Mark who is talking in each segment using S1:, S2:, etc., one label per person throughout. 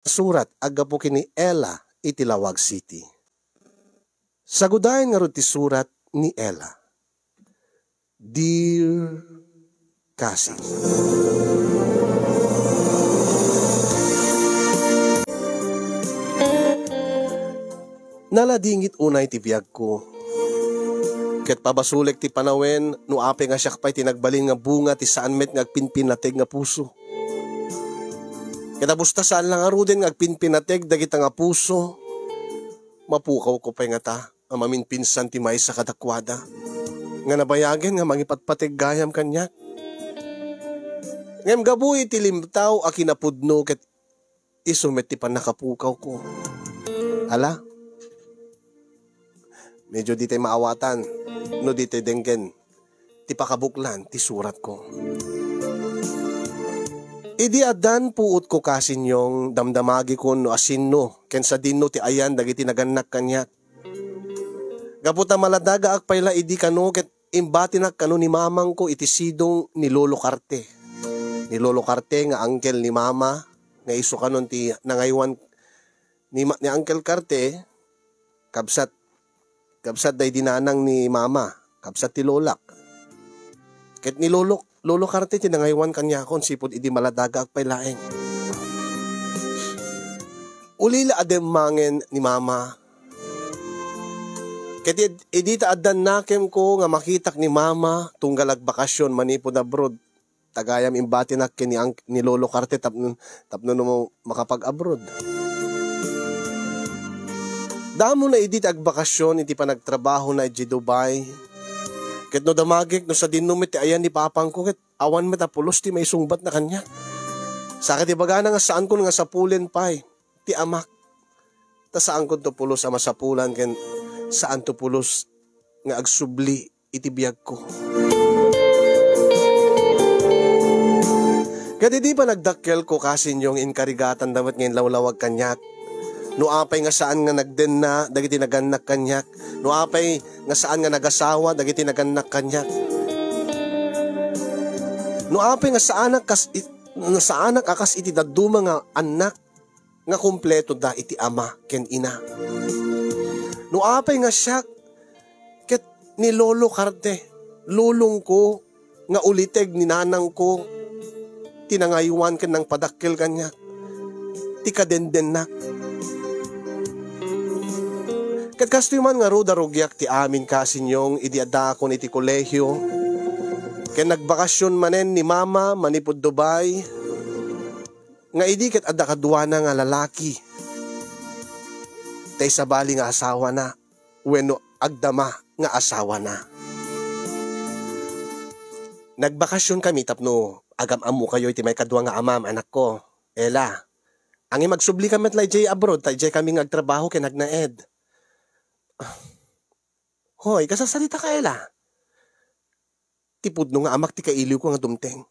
S1: Surat agapo kini Ella iti Lawag City. Sagudayan nga ron ti surat ni Ella. Dear Cassie, naladingit unay ti biyag ko. Ket pabasulik ti panawen no ape nga siya pa'y tinagbalin nga bunga ti saan met nga agpinpinateg nga puso. Kitabusta saan lang aruden nga agpinpinateg dagita nga puso, mapukaw ko pa'y nga ta, amamin pinsan ti may sa kadakwada, nga nabayagen nga mangipatpateg gayam kanya. Ngem gabuhi ti limtaw a kinapudno ket isumet ti panakapukaw ko. Ala, medyo di tayo maawatan, no di tayo denggen, ti pakabuklan ti surat ko. Idi adan puot ko kasin yung damdamagi ko no asinno, ken sa dinno ti ayan dagiti naganak kanyak. Gaputa maladaga akpayla idi kano ket imbatinak kano ni mamang ko iti sidong ni Lolo Carte. Ni Lolo Carte nga angkel ni mama, nga iso kanon ti nangaywan ni Uncle Carte, kabsat day dinanang ni mama, kabsat ti lolak. Ket ni Lolo Carte tinangaywan kanya kon sipod idi maladaga akpay laeng. Ulila adem mangen ni mama. Ket idi ta addan nakem ko nga makitak ni mama tunggal agbakasyon manipod abroad. Tagayam imbati nak ni Lolo Carte tapno mo makapag-abroad. Damo na idi agbakasyon iti panagtrabaho na iti Dubai. Ket no damagik no sa dinumit ti ayan ni papang ko ket awan metapulos ti may sungbat na kanya. Sakit ti bagana nga saan ko nga sapulen pay ti amak. Ta saan ko to pulos ama sapulan ken saan to pulos nga agsubli iti biyag ko. Ket di pa nagdakkel ko kasin yung inkarigatan dapat ngayon lawlawag kanyak. No apay nga saan nga nagden na dagiti naganak kanyak. No apay nga saan nga nagasawa dagiti naganak kanyak. No apay nga saan akas iti daduma nga anak nga kumpleto da iti ama ken ina. No apay nga siya ket ni Lolo Carte, lulong ko nga uliteg ni nanang ko tinangayuan ken ng padakkel kanyak. Ti kadenden na. Ket kastoy man nga rudarugyak ti amin kasinyong idi adda ko iti kolehyo. Ken nagbakasyon manen ni mama manipod Dubai. Nga idi ket adda kaduana nga lalaki. Tay sabali nga asawa na. Wenno agdama nga asawa na. Nagbakasyon kami tapno agam-amu kayo iti may kadwa nga amam anak ko. Ela, ang magsubli kami at jay abroad tay jay kami ngagtrabaho ken nagnaed. Hoy, kasasalita ka Ela. Tipod no nga amak ti kailiw ko nga dumteng.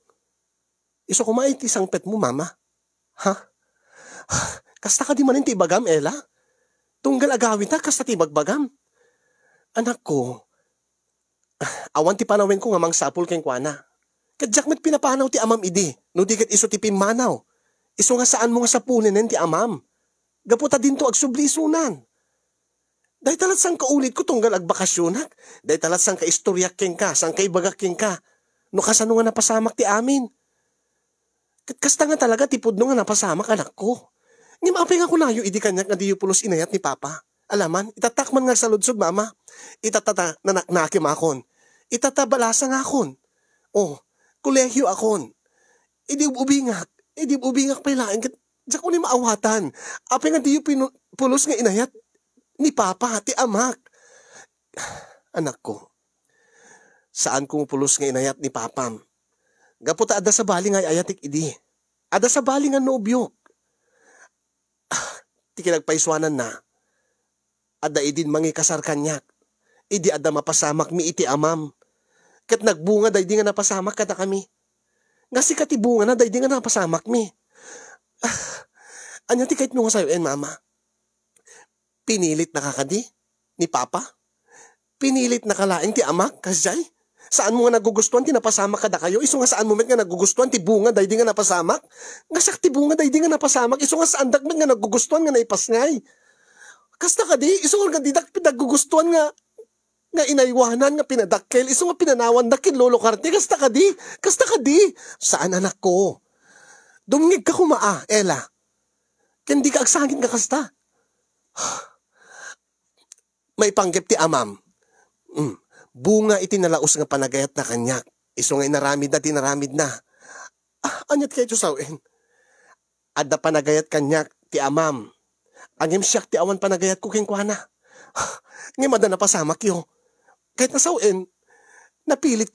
S1: Iso kumait ti sangpet mo mama. Ha? Kasta ka di manin ti ibagam Ela? Tunggal agawin ta kasta ti bagbagam. Anak ko, awan ti panawen ko nga mangsapul ken kuana. Kadyak met pinapanaw ti amam idi. No di ket iso ti pimanaw. Iso nga saan mo nga sapulinen ti amam. Gaputa din to agsubli sunan. Dahil talat sang kaulit ko tunggal agbakasyonak. Dahil talat sang kaistoryak ken ka, sang kaibagak ken ka. No kasano nga napasamak ti amin. Kasta nga talaga tipod no nga napasamak anak ko. Ngimapay nga kunayo idi kanyak nga diyo pulos inayat ni papa. Alaman, itatakman nga sa ludsog mama. Itatata nanaknakim akon. Itatabalasa nga akon. Oh, kolehyo akon. Idi ubingak pay laeng ket diyak ko ni maawatan. Apay nga diyo pulos nga inayat ni papa, ti amak. Anak ko, saan kong pulos nga inayat ni papam? Gaputa ada sa bali nga ayatik idi. Ada sa bali nga nobyo. Ti kinagpaiswanan na. Ada idin mangi kasar kanyak. Idi ada mapasamak mi iti amam. Ket nagbunga day di nga napasamak kada kami. Nga si katibunga na day di nga napasamak mi. Anya ti kahit nung sayo mama. Pinilit na kakadi ni papa. Pinilit na kalaing ti amak kasjay. Saan mo nga nagugustuhan, tinapasamak kada kayo. Iso nga saan mo met nga nagugustuhan, tibunga, day di nga napasamak. Nga sak tibunga, day di nga napasamak. Iso nga saan met nga nagugustuhan, nga naipasngay. Kasta ka di, iso nga di nagugustuhan nga inaywanan, nga pinadakkel. Iso nga pinanawan, dakil lolo karte. Kasta ka di. Saan anak ko? Dumngig ka kumaa, Ella. Kendi ka agsangin ka kasta. May panggip ti amam. Bunga iti nalaos nga panagayat na kanyak. Iso nga inaramid na. Anyat kayo sawin. Adda panagayat kanyak ti amam. Angim siyak ti awan panagayat ko kengkwana. Ngayon mada napasamak yo. Kahit nasawin, napilit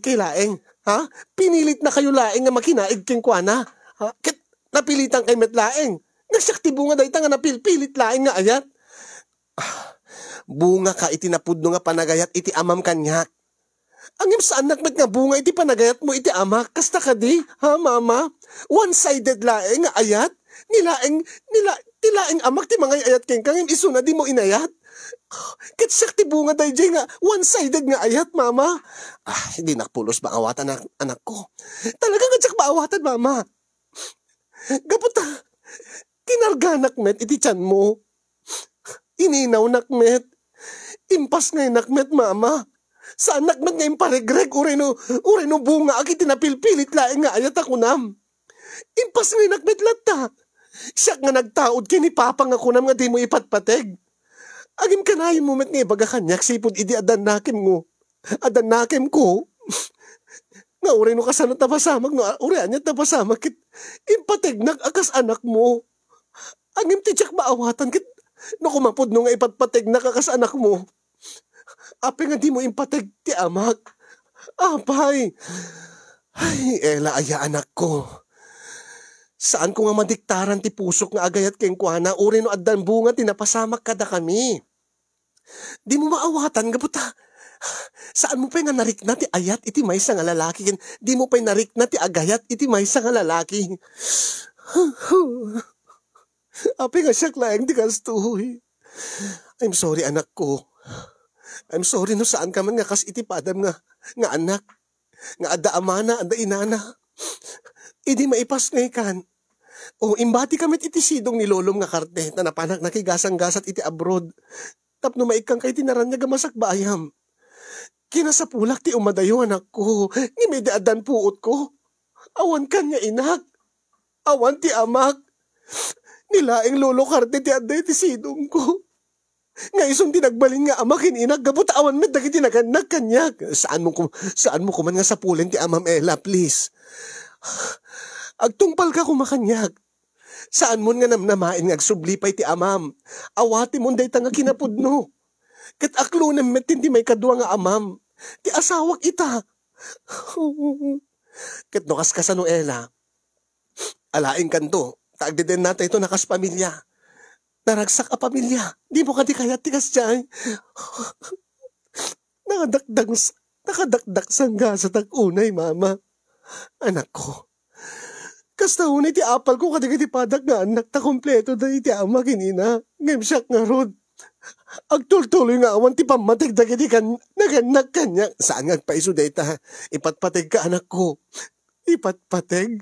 S1: kay laeng. Ha? Pinilit na kayo laeng nga makinaig kengkwana. Ha? Kahit napilitan kay met laeng. Nagsiyak ti bunga dahi nga napililit laeng nga ayat. Bunga ka iti napudno nga panagayat iti amam kanyak. Angim sa anak met nga bunga iti panagayat mo iti amak. Kasta ka di, ha mama? One-sided laeng nga ayat. Nilaeng amak ti mga ayat keng kangim iso na di mo inayat. Kitsak ti bunga dahi nga one-sided nga ayat mama. Hindi nakpulos ba awatan anak ko? Talaga nga tsak maawatan mama. Gaputa, kinarganak met iti tiyan mo. Ininaw nakmet. Impas ngay nakmet mama. Sa nakmet nga imparegreg ure no bunga agi tinapilpilit laeng nga ayat ako nam. Impas ngay nakmet latta. Siya nga nagtaod kini papa nga kunam nga di mo ipatpateg. Agim kanayon mo met nga ibaga kanyak sipod idi adan nakim ko. Nga ure no kasano tapasamag no ure anya tapasamag kit impateg akas anak mo. Agim tijak maawatan kit no kumapod no nga ipatpateg kakas anak mo. Ape nga di mo impateg ti amak. Apay. Ay, Ella aya anak ko. Saan ko nga madiktaran ti pusok nga agayat keng kuana uri no addan bunga tinapasamak kada kami. Di mo maawatan gabuta. Saan mo pa nga narik na ti ayat iti maysa nga lalaki. Di mo pa narik na ti agayat iti maysa nga lalaki. Ape nga siyak laeng di kastuhoy. I'm sorry anak ko. I'm sorry no saan ka man nga kas iti padam nga anak. Nga adda amana, adda inana. Idi maipas ngay kan. O imbati kami iti sidong ni lolom nga karte na napanak nakigasang-gasat iti abroad. Tapno maikang kay tinaran nga gamasak bayam. Kinasapulak ti umadayo anak ko. Ngimedi adan puot ko. Awan kan nga inak. Awan ti amak. Nilaeng lolo karte ti adda iti sidong ko. Nga isong tinagbalin nga amakin inag gabot awan met dagiti naganak kanyak. Saan mo kuman nga sapulin ti amam Ella please. Agtungpal ka kumakanyak. Saan mo nga namnamain nga agsublipay ti amam. Awati mo day nga kinapudno. Kat aklo na met hindi may kadwa nga amam. Ti asawak ita. Kat no kaskasano Ella. Alaing kanto. Taagdeden natin ito nakas pamilya. Naragsak a pamilya. Di mo ka di kaya tigas dyan. Nakadakdak sangga sa tag-unay, mama. Anak ko. Kasta unay ti apal ko kadi padak nga anak ta kompleto da iti ama kinina. Ngayon siya nga rod. Agtultuloy nga awan ti pamatig da kiti kan naganak kanya. Saan nga paiso da ita? Ipatpateg ka anak ko. Ipatpateg?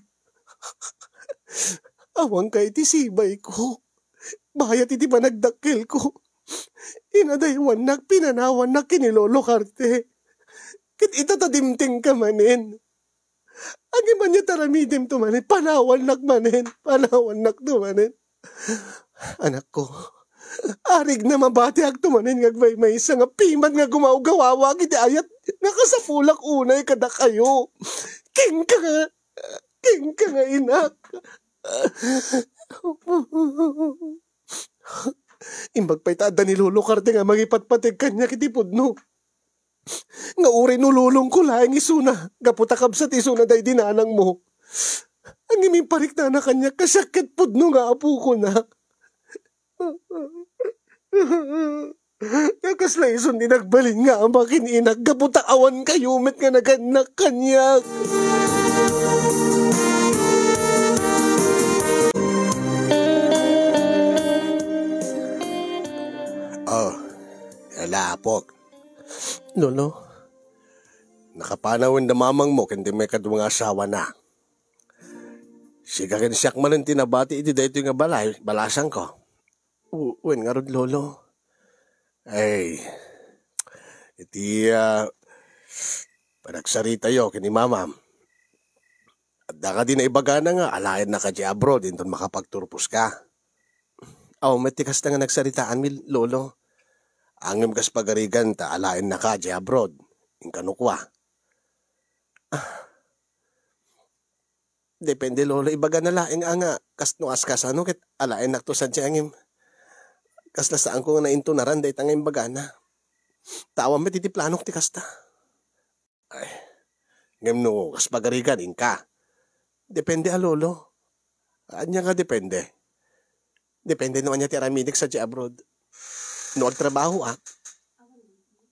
S1: Awang ka iti sibay ko. Bayat iti panagdakil ko. Inadaywan pinanawan kinilolo karte. Kit itatadimting ka manin. Agi man niya taramidim to manin. Panawan manin. Tumanin. Anak ko. Arig na mabati ag tumanin ngagvay may isa nga piman nga gumawgawawa iti ayat. Nakasapulak unay kada kayo. King ka nga inak. Imbag pa'y tada ni Lolo Karte nga magipatpatig kanya kiti pudno. Nga uri nululong ko laing isuna. Gaputakabsat isuna day dinanang mo. Ang iming parik na kanya kasakit pudno nga apo ko na. Kakasla ison dinagbalin nga ang makininak. Gaputakawan kayo met nga naganak kanya.
S2: Lapok.
S1: Lolo, Nakapanawin na mamang mo kundi may kadumang asawa na. Siya kin siyak man tinabati iti dito nga balay, balasan ko. Uwen nga rod lolo. Ay, iti panagsarita yo kini mama. At ka din na ibaga na nga, alayan na ka di abroad, din makapagturpos ka. May tikas na nga nagsaritaan mi lolo. Angim kas pagarigan ta, alayan na ka di abroad, yung kanukwa. Depende lolo, ibaga na laing anga, kas nuas kas ano, kit alayan na to sa angim. Kas na saan ko nga nainto naran, dahi tangim baga na. Tawang met iti planok ti kasta. Ay, ngem no, kas pagarigan, inka. Depende lolo. Anya nga depende. Depende no anya ti aramidik sa di abroad. No agtrabaho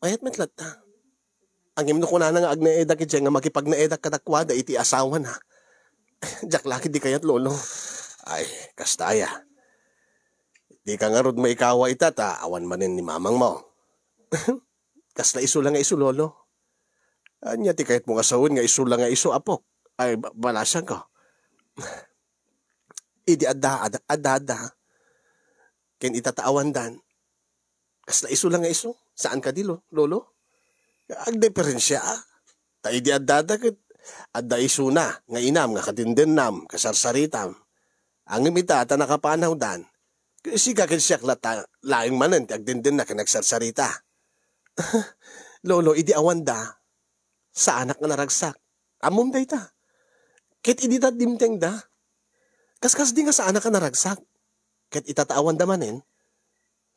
S1: ayat metlat ta. Ang imno ko na nga agnaedak iti nga makipagnaedak kadakwada iti asawa na. Jak laki di kayat lolo. Ay, kastaya. Di ka nga rod maikawa itata, awan manin ni mamang mo. Kasla iso lang nga iso lolo. Anya ti kayat mo nga sawin nga iso lang nga iso apok. Ay, balasan ko. Idi adada. Ken itataawan dan. Kasla iso lang nga iso. Saan ka di lolo? Agdiferensya ta idi adada ket adda iso na nga inam nga katindennam kasarsaritam. Ang imitata nakapanaw dan. Kasi kakinsiyak laing manen ti agdinden na kanagsarsarita. Lolo, idi awanda sa anak nga naragsak. Amom day ta. Ket idi ta dimteng da. Kaskas di nga sa anak nga naragsak. Ket itataawan da manen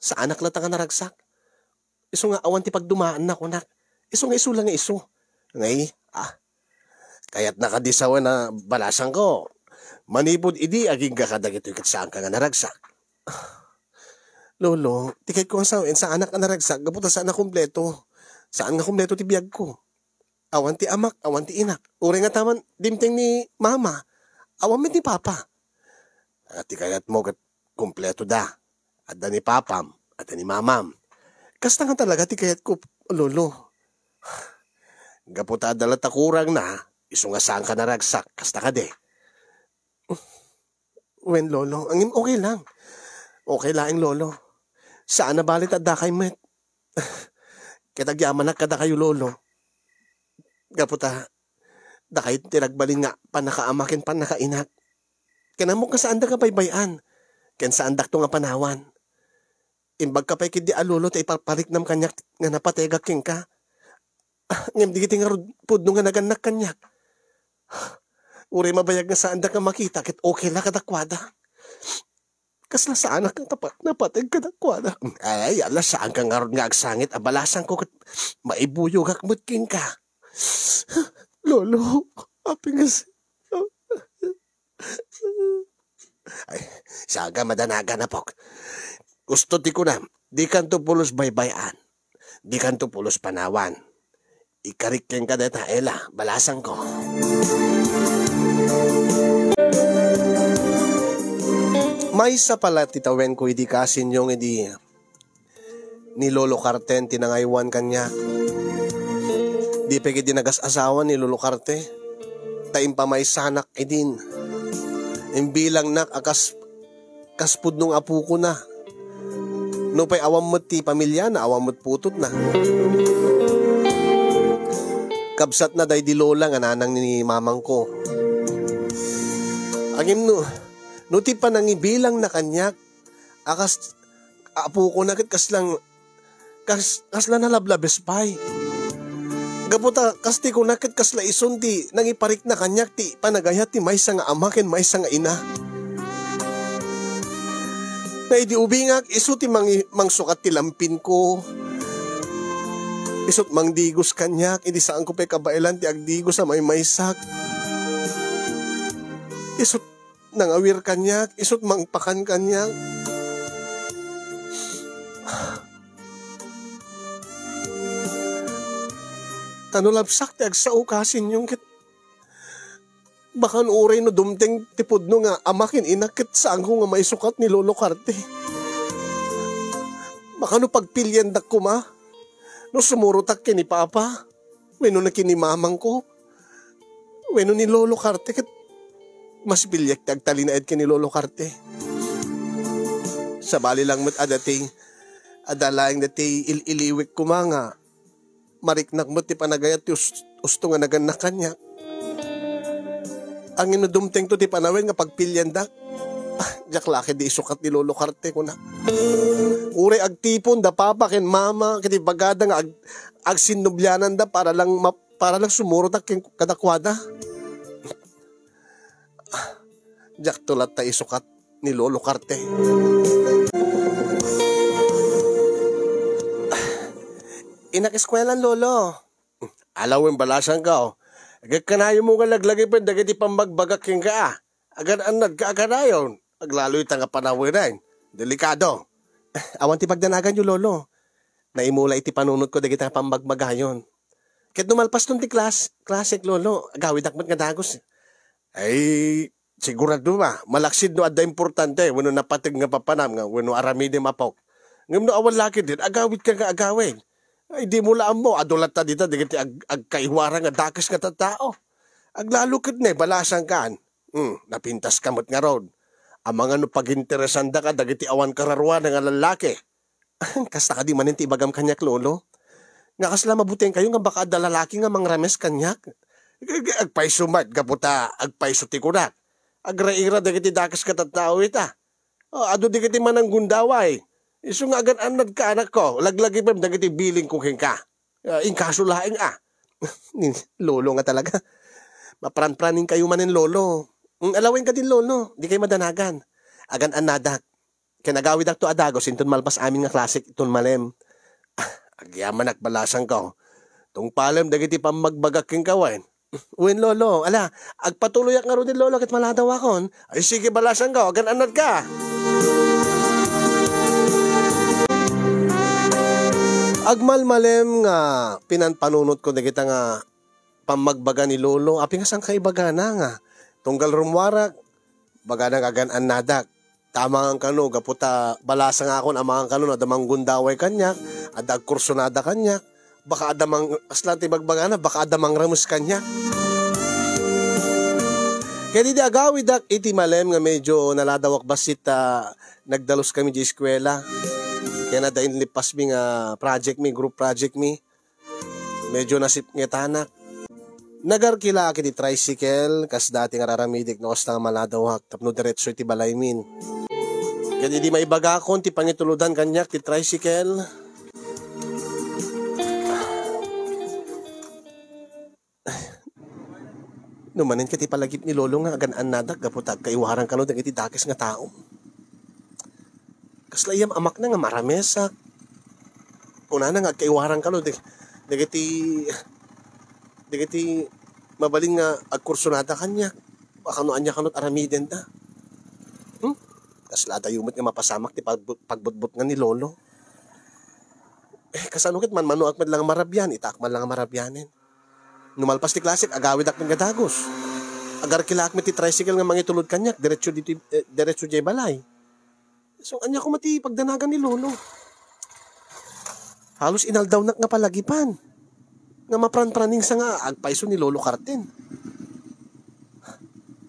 S1: sa anak lata nga naragsak. Iso nga awan ti pagdumaan na kunak. Iso nga iso lang nga iso. Ngay, kaya't nakadisawa na balasan ko. Manipod idi aging kakadagito kat saan ka nga naragsak. Lolo, tikay ko ang sawin sa anak nga naragsak, gaputa saan na kumpleto. Saan nga kumpleto ti biyag ko? Awan ti amak, awan ti inak. Uri nga taman, dimteng ni mama. Awan mi ti papa. At tikayat mo kat kumpleto da. At da ni papam, at da ni mamam. Kasta nga talaga tikayat ko, lolo. Gaputa dalat kurang na, iso nga saan ka naragsak, kasta ka de. Wen lolo, angin okay lang. Okay lang lolo. Saan na balit at da kay met? Kitagyaman na kada kayo lolo. Gaputa, da kayo tinagbalin nga, panakaamakin panakainak. Kanamok ka saan da ka baybayan. Ken saan dakto nga panawan. Imbag ka pa'y kidi alolo ta ipaparik nam kanyak nga napategak king ka. Ngem di kiti nga pudno nga naganak kanyak. Uri mabayag nga saan da ka makita kit okay la kadakwada. Kasla saan ka tapat napateg kadakwada. Ay, ala saan ka nga ron nga agsangit abalasan ko kit maibuyog akmut king ka. Lolo, apingas. Ay, saga madanaga na pok. Gusto ti ko na, di kanto pulos baybayan. Di kanto pulos panawan. Ikarikken ka deta, Ela, balasan ko. May isa pala titawen ko idi kasin yung idi ni Lolo Carten tinangaywan kanya. Di pegi dinagas asawa ni Lolo Carte. Taim pa may sanak idin. Imbilang nak akas kaspud nung apu ko na. No pa'y awam mo't ti pamilya na, awam mo't putot na. Kabsat na day di lola nga nanang ni mamang ko. Agim no ti pa nang ibilang na kanyak, akas apu ko na kaslang nalablabes pa'y. Gaputa kasti ko nakit kasla ison ti nangiparik na kanyak ti panagayat ti maysa nga amaken maysa nga ina. Na idi ubingak iso ti mangsukat ti lampin ko. Isot mangdigos kanyak idi saan ko pa'y kabailan ti agdigos sa may maysak. Isot nangawir kanyak, isot mangpakan kanyak. Tanulabsak ti agsao kasin yung kit. Bakan uray no dumteng tipod no nga amakin inakit saan ko nga may sukat ni Lolo Carte. Baka no pagpilyan dak ko ma. No sumurutak ni Papa. Weno na kinimamang ko. Weno ni Lolo Carte kat mas bilyak tagtalinaed ka ni Lolo Carte. Sa bali lang mo't adalaing dati ililiwik ko mga. Mariknak mo't ti panagayat usto nga naganak kanya. Ang inudumteng to ti panawin nga pagpilyandak. Diyak laki di isukat ni Lolo Carte ko na. Ure agtipon da papa ken mama kiti bagada nga ag sinubyanan da para lang sumurot ak kadakwada. Diyak tulat ta isukat ni Lolo Carte. Inak-eskwelan, Lolo. Alawin balasan ka, oh. Agad kanayo mo nga laglagay pa, dagiti pambagbagaking ka, agad anad ka agadayon. Aglaloy ta nga panawin rin. Delikado. Awan ti pagdanagan yung Lolo. Naimula iti panunod ko, dagiti pambagbagayon. Kahit numalpas nun ti klasik, Lolo, agawid akmat nga dagos. Ay, sigurado ba, malaksid no adda importante, wano napatig nga papanam nga, wano aramide mapok. Ngam no awan laki din, agawid ka nga agawin. Ay di mo laan mo, adulat ta dito, digiti agkaiwara nga dakas nga tatao. Aglalukid na, balasan kaan. Napintas kamot nga road. Ang mga no paginteresan da ka, dagiti awan kararwa nga lalaki. Kasta ka di manin ti ibagam kanyak, Lolo. Nga kasla mabuting kayo nga baka da lalaki nga mangrames kanyak. Agpaiso mat, kaputa, agpaiso ti kunak. Agraira dagiti dakas ka tatao ita. Ado digiti manang gundaway. Iso nga agad anad ka anak ko, laglagi pa dagiti biling kong ka. Inkasulaing Lolo nga talaga. Mapran-praning kayo manin Lolo. Alawin ka din Lolo, di kayo madanagan. Agan anadak. Kinagawid ak to adagos, inton malpas amin nga klasik, iton malem. Agyaman ak balasan ko. Tung palem dagiti pamagbagaking kawain. Uwin Lolo, ala, agpatuloy ak nga ro din Lolo, kit maladaw akon. Ay sige balasan ko, agan anad ka. Agmalmalem nga pinanpanunot ko na kita nga pamagbaga ni Lolo. Api nga sang kaibaga na nga. Tunggal rumwarak, baga na kaganaan nadak. Tama ang kano, gaputa balasa nga akon amang kano na damang gundaway kanyak, adag kursonada kanyak, baka adamang aslanti bagbaga na, baka adamang ramos kanyak. Kaya di agawidak iti malem nga medyo naladawak basit nagdalos kami di eskwela. Kaya na dahin lipas mi nga project mi, group project mi. Medyo nasip nga tanak. Nagarkila aki di tricycle, kas dati nga raramidik na osta nga maladawak, tapno diretso iti balay min. Kaya di maibaga akon, ti pangituludan kanyak, ti tricycle. Numanin ka ti palagip ni Lolo nga aganaan nadak, kaputag kaiwaran ka no, iti dakis nga tao. Kaslayam amak na nga maramesa. Una na nga kaiwaran ka no, digiti mabaling nga agkursunada kanya. Baka no anya kanot aramiden ta. Kaslada yumot nga mapasamak ti pagbutbut nga ni Lolo. Kasanukit man manuak man lang marabyan, itak man lang marabyanin. Numalpas ti klasik, agawid ak ng gadagos. Agar kilak ti tricycle nga mangitulod kanyak, diretso jay balay. So, anya ko mati pagdanagan ni Lolo. Halos inaldaw nak nga palagipan. Nga mapran-praning sa nga, agpaiso ni Lolo Carten.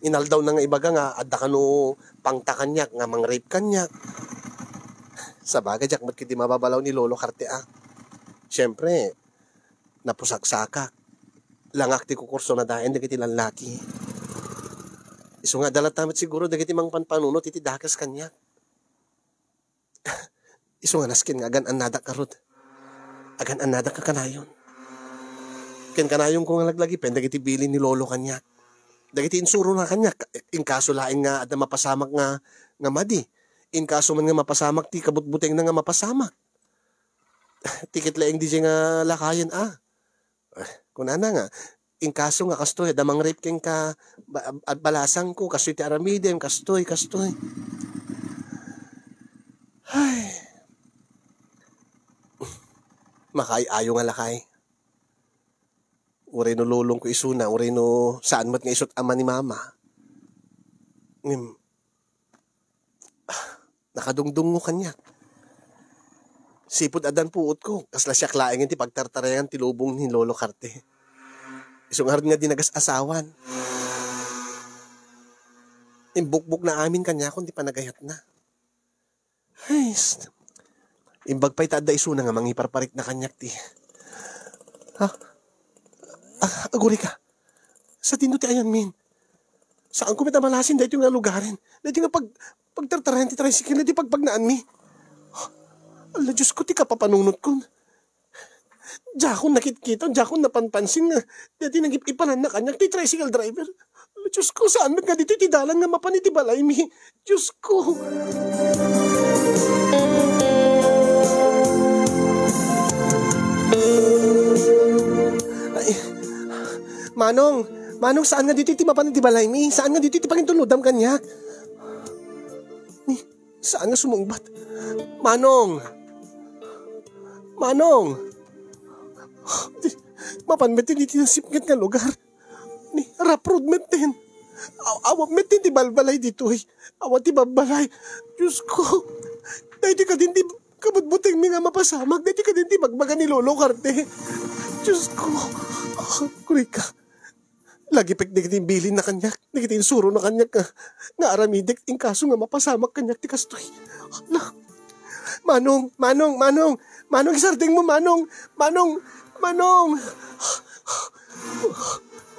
S1: Inaldaw na nga ibaga nga, adda ka no pangtakanyak, nga mang-rape kanyak. Sa bagay, jak, mat kiti mababalaw ni Lolo Carte Siyempre, napusaksaka. Langak ti kukurso na dahin, dagiti lalaki. Iso nga, dalat tamat siguro, dagiti mang panpanunot, iti dakas kanyak. Iso nga naskin nga agan anada karod. Agan anada ka kanayon. Ken kanayon ko nga laglagi pen dagiti bilin ni Lolo kanyak. Dagiti insuro na kanyak. In kaso laing nga adda mapasamak nga madi. In kaso man nga mapasamak ti kabutbuteng na nga mapasamak. Tikit laing di nga lakayan kunana nga in kaso nga kastoy damang rape ken ka balasang ko kastoy ti aramidem kastoy. Ay. Makay-ayo nga lakay. Uri no lulong ko isuna, uri no saan mat nga isot ama ni mama. Nakadungdung mo kanya. Sipod adan puot ko, kasla siya klaingin ti pagtartarayan ti lubong ni Lolo Carte. Isong hard nga dinagas asawan. Imbukbuk na amin kanya kung di pa nagayat na. Ay, imbag pa'y taada iso na nga mangiparparit na kanyak ti. Ha? Aguri ka. Sa tindo ti ayan min. Saan ko mitamalasin dahil yung nga lugarin. Dahil nga pagtartarayan ti tricycle na di pagpagnaan mi. Ala, Diyos ko, ti kapapanunot ko. Diyakon nakit-kita, diyakon napanpansin nga. Dahil nag-ipanan na kanyak ti tricycle driver. Ala, Diyos ko, saan nga dito ti dalan nga mapaniti balay mi. Diyos ko. Ay, Manong, saan nga dito ti mapaniti balay mi? Saan nga dito ti pangintulodam kanyak? Saan nga sumungbat? Manong! Mapan metin iti nasipngit nga lugar. Ni raprod metin. Awap metin ti balbalay dito eh. Awat ti balbalay. Diyos ko. Dahil ti ka din ti kabutbuting mi nga mapasamag. Dahil ti ka din ti magbaga ni Lolo Karte. Diyos ko. Kurika. Lagi pekdik ti bilin na kanyak. Nagitin suro na kanyak nga aramidik. Ting kaso nga mapasamag kanyak ti kastoy. Ala. Manong, isarding mo,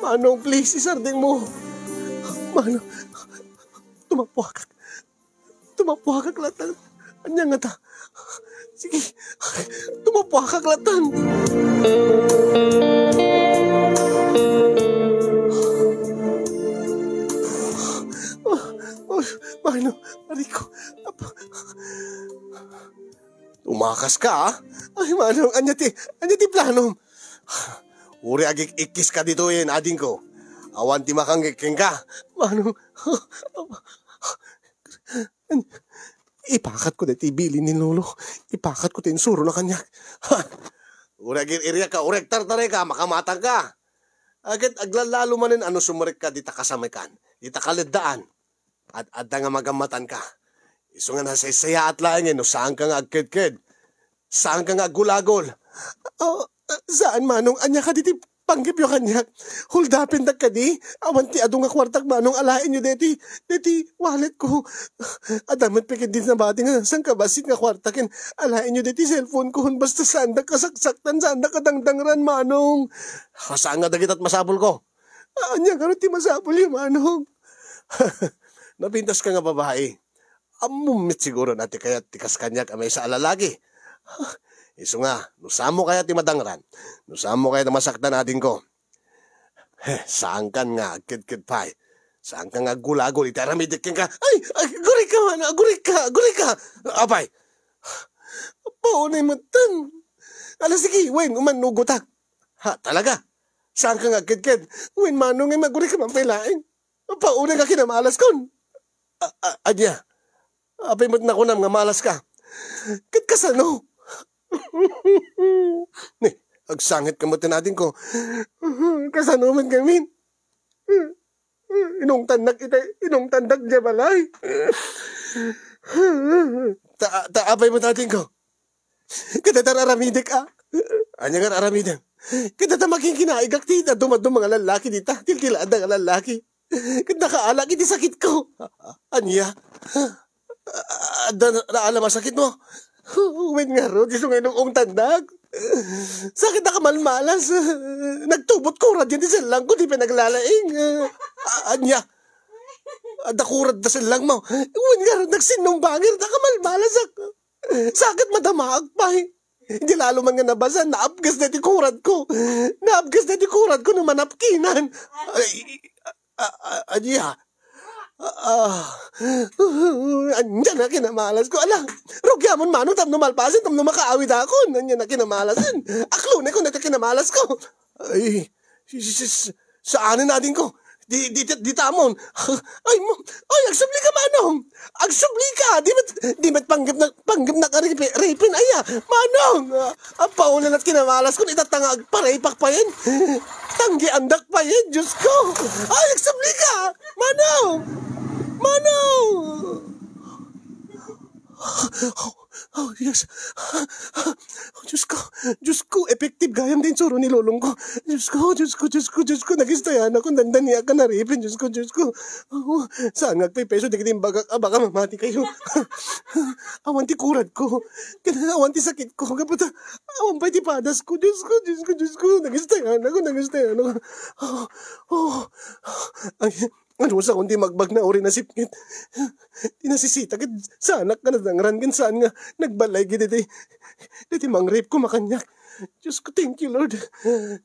S1: Manong, please, isarding mo. Manong, tumapuhakak latan. Anya nga ta. Sige, tumapuhakak latan. Manong, Ariko, umakas ka, ha? Ay, Manong, anya ti planom. Uri agik ikis ka dito yun, ading ko. Awan ti makanggiking ka. Manong, ipakat ko dito ibili ni Lolo. Ipakat ko tinsuro na kanyak. Uri agik iriya ka, uri tartare ka, makamatang ka. Agad aglalalo manin ano sumurik ka, dita kasamikan, dita kaledaan. At adda nga magamatan ka. Iso nga nasaysaya at laingin, no saan ka nga agkid-kid? Saan ka nga gulagol? Saan, Manong? Anya ka diti panggip yung kanya. Huldapin na ka di. Awan ti adong nga kwartak, Manong. Alain nyo deti wallet ko. Adamat pikit din na bati nga. Saan ka basit nga kwartakin? Alain nyo deti cellphone ko. Basta saan da kasaksaktan, saan da kadangdangran, Manong. Saan nga dagit at masabol ko? Anya ka ti masabol yung Manong. Napintas ka nga babae. Amumit siguro natin kaya tikas kanyak amay sa alalagi. Iso nga, nusamo kaya ti madangran. Nusamo kaya na masaktan natin ko. Saan kan nga, kid pay. Saan ka nga gulagol, itaramidik ka. Ay, guri ka man, guri ka. Abay. Paunay mo tan. Ala sige, wen, umanugotak. Ha, talaga? Saan ka nga, kid? Wen, Manong, ay maguri ka man pailain. Paunay ka kinamalas kon. Adya, apay mo't nakunam nga malas ka. Kat kasano? Agsangit ka mo't natin ko. Kasano man kami? Inong tandak dya balay. Apay mo't natin ko. Katatar aramidik ka. Anya nga aramidik. Katatar maging kinaigak tita. Dumadong mga lalaki dita. Tiltilaan nga lalaki. Nakaalak, iti sakit ko. Anya? Naalam ang sakit mo? Uwin nga ro, di sungay nung tandag. Sakit na kamalmalas. Nagtubot ko, radyan di silang ko, di pinaglalaing. Anya? Dakurad na silang mo. Uwin nga ro, nagsinong bangir na kamalmalas. Sakit madamaag pa eh. Hindi lalo man nga nabasa, naabgas na di kurad ko. Naabgas na di kurad ko naman napkinan. Anya? Andiyan na kinamalas ko. Alang, rugyamon Manong, tam numalpasin, tam numakaawid ako. Andiyan na kinamalasin. Aklo na ko na kinamalas ko. Ay, saanin natin ko. Di tamon. Ay, agsubli ka, Manong. Agsubli ka. Di met panggip na ka-rapin. Aya, Manong. Ang paulan at kinamalas ko, itatangag paraypak pa yan. Tanggi andak pa yan, Diyos ko. Ay, agsubli ka. Manong. Oh, yes. Oh, Diyos ko, effective gayam din suro ni lolong ko. Diyos ko, nagistayan ako, dandaniya ka na ripin, Diyos ko. Oh, saan ngagpay peso, di kitin baka mamati kayo. Awan ti kurad ko, awan ti sakit ko, kaputa, awan pa ti padas ko, Diyos ko, nagistayan ako. Ay, ano sa kundi magbag na ori na sipngit. Tinasisita kit sa anak ka na dangran kin saan nga nagbalay gid diti mangrip ko makanyak. Diyos ko, thank you Lord.